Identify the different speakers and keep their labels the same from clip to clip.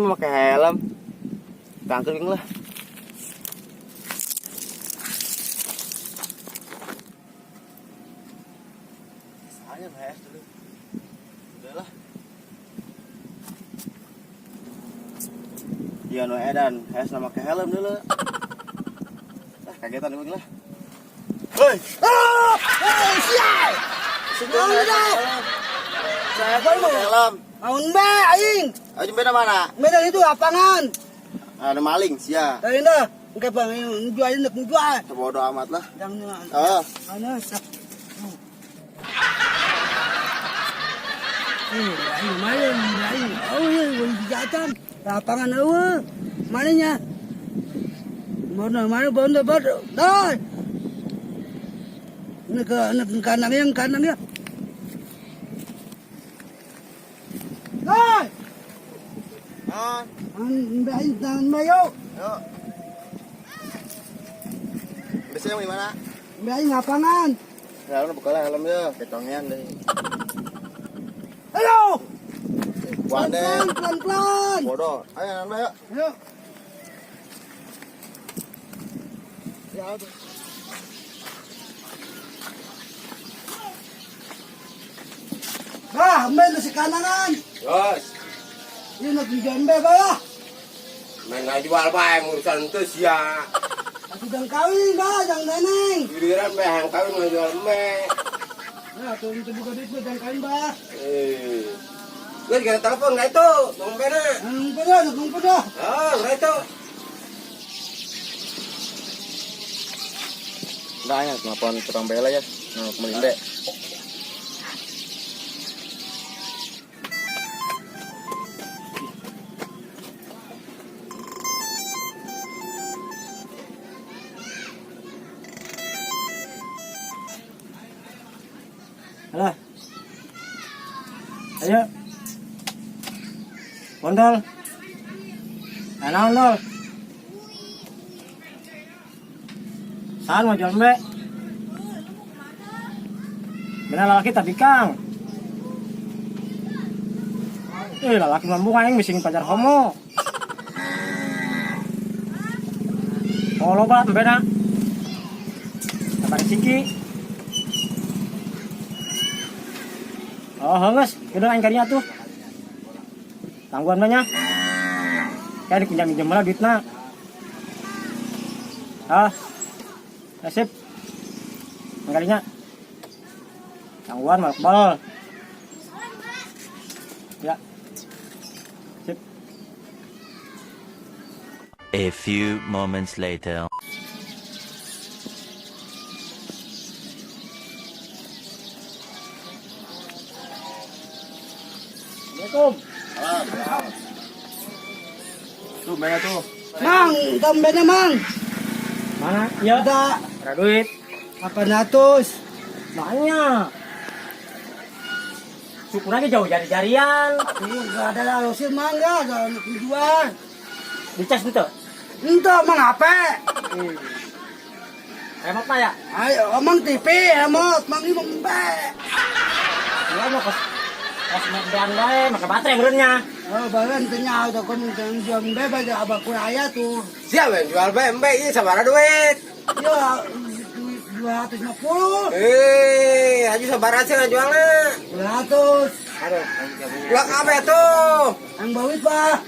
Speaker 1: mah pakai helm. Tangkring lah. Soalnya HS dulu. Udahlah. Iya no edan, HS nama pakai helm dulu. Kagetan gue lah. Hei!
Speaker 2: Oh! Hei, sial! Naon dah?
Speaker 1: Saya kan mau helm.
Speaker 2: Naon be aing?
Speaker 1: Ayo beda mana?
Speaker 2: Medan itu lapangan.
Speaker 1: Ada maling sia.
Speaker 2: Tadi dah, engke bang jual nak jual.
Speaker 1: Sebodoh amat lah.
Speaker 2: Jangan.
Speaker 1: Oh,
Speaker 2: Ana sak. Aing main. Oh ya, jatan. Lapangan eueuh. Mananya? Mana bondo. Dah. Nak kanang ya. Hai. Aing tangan mayo.
Speaker 1: Yuk. Biasanya mau di mana?
Speaker 2: Aing lapangan.
Speaker 1: Ya lu buka lah helmnya, kecongean deh.
Speaker 2: Ayo.
Speaker 1: Pelan.
Speaker 2: Pelan.
Speaker 1: Bodoh. Ayo nambah yuk.
Speaker 2: Ayo.
Speaker 1: Ya tuh.
Speaker 2: Bah, main si kanangan.
Speaker 3: Yos,
Speaker 2: Ini nak jembe ba?
Speaker 3: main nggak jual bae urusan itu ya.
Speaker 2: Aku dan kawin ba, jang neneng.
Speaker 3: Giliran bae yang kawin nggak jual bae.
Speaker 2: Nah, tuh itu buka duit dan kawin ba.
Speaker 3: Gue juga telepon nggak itu, tunggu pena.
Speaker 2: Nung pada.
Speaker 3: Oh, nggak itu.
Speaker 1: Enggak ya, telepon tukang bela ya. Nah, melinde.
Speaker 2: Alah. Ayo. Bondol. Anaon dol. Saan mau jual mbe? Bener lalaki tapi kang. Lalaki mambung aing bising pacar homo. Oh loba mbe na. Kabar siki. Oh, hangus, udah aing kadinya tuh. Tangguhan banyak. Kayak dipinjam malah duitna. Nasib. Kadinya. Tangguhan malbal. Ya. Sip.
Speaker 4: A few moments later.
Speaker 2: Assalamualaikum.
Speaker 1: Tuh, mana tuh?
Speaker 2: Mang, tambahnya mang.
Speaker 1: Mana? Ya.
Speaker 2: Ada
Speaker 1: Ada duit.
Speaker 2: 800.
Speaker 1: Banyak. Syukur aja jauh jari-jarian.
Speaker 2: Enggak ada lalusin mangga, ada anak jual.
Speaker 1: Dicas gitu.
Speaker 2: Entah mang apa?
Speaker 1: Emot na ya?
Speaker 2: Ayo, mang TV, emot, mang ini membe.
Speaker 1: Iya mau kos medan bae, maka baterai benernya.
Speaker 2: Oh, bahan tanya ada kon jual membe baca abakku ayah tuh.
Speaker 3: Siapa yang jual bae mbak ini sabara duit.
Speaker 2: Ya, 250.
Speaker 3: Aja sabara sih nggak jualnya.
Speaker 2: 200.
Speaker 3: Aduh, jual kabe tuh.
Speaker 2: Yang bawit pak.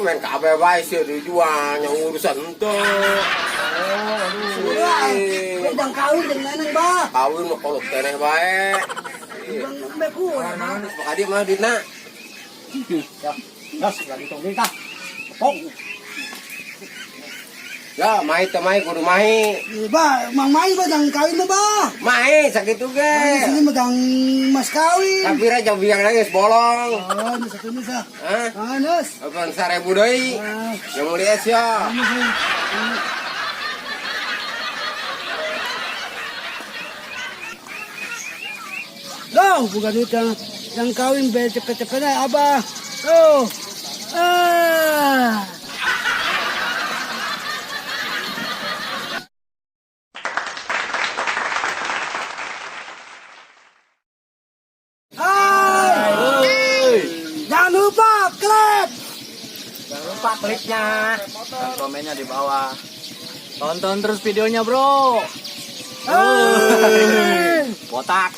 Speaker 3: Main kabe bae sih dijual yang urusan itu.
Speaker 2: Wah, jangan kawin dengan neneng bah.
Speaker 3: Kawin mau kolok teneh bae.
Speaker 2: Bang beku.
Speaker 3: Makanya mah duitna.
Speaker 1: Ya, gas lagi tong kita. Pok.
Speaker 3: Ya, mai teh mai kudu mai.
Speaker 2: Bah, mang main bah jangan kawin mah bah.
Speaker 3: Mai sakitu
Speaker 2: Di
Speaker 3: ge.
Speaker 2: sini mah jangan mas kawin.
Speaker 3: Tapi ra jauh biang lagi bolong.
Speaker 2: Oh, ini satu ini sah.
Speaker 3: Hah?
Speaker 2: Anas.
Speaker 3: Apa 1000 deui? Yang mulia sia.
Speaker 2: Loh, bukan duit yang kawin be cepet-cepet aja abah. Tuh. Hai. Jangan lupa klep. lupa kliknya.
Speaker 1: Dan komennya di bawah. Tonton terus videonya bro.
Speaker 2: Oh.
Speaker 1: Botak.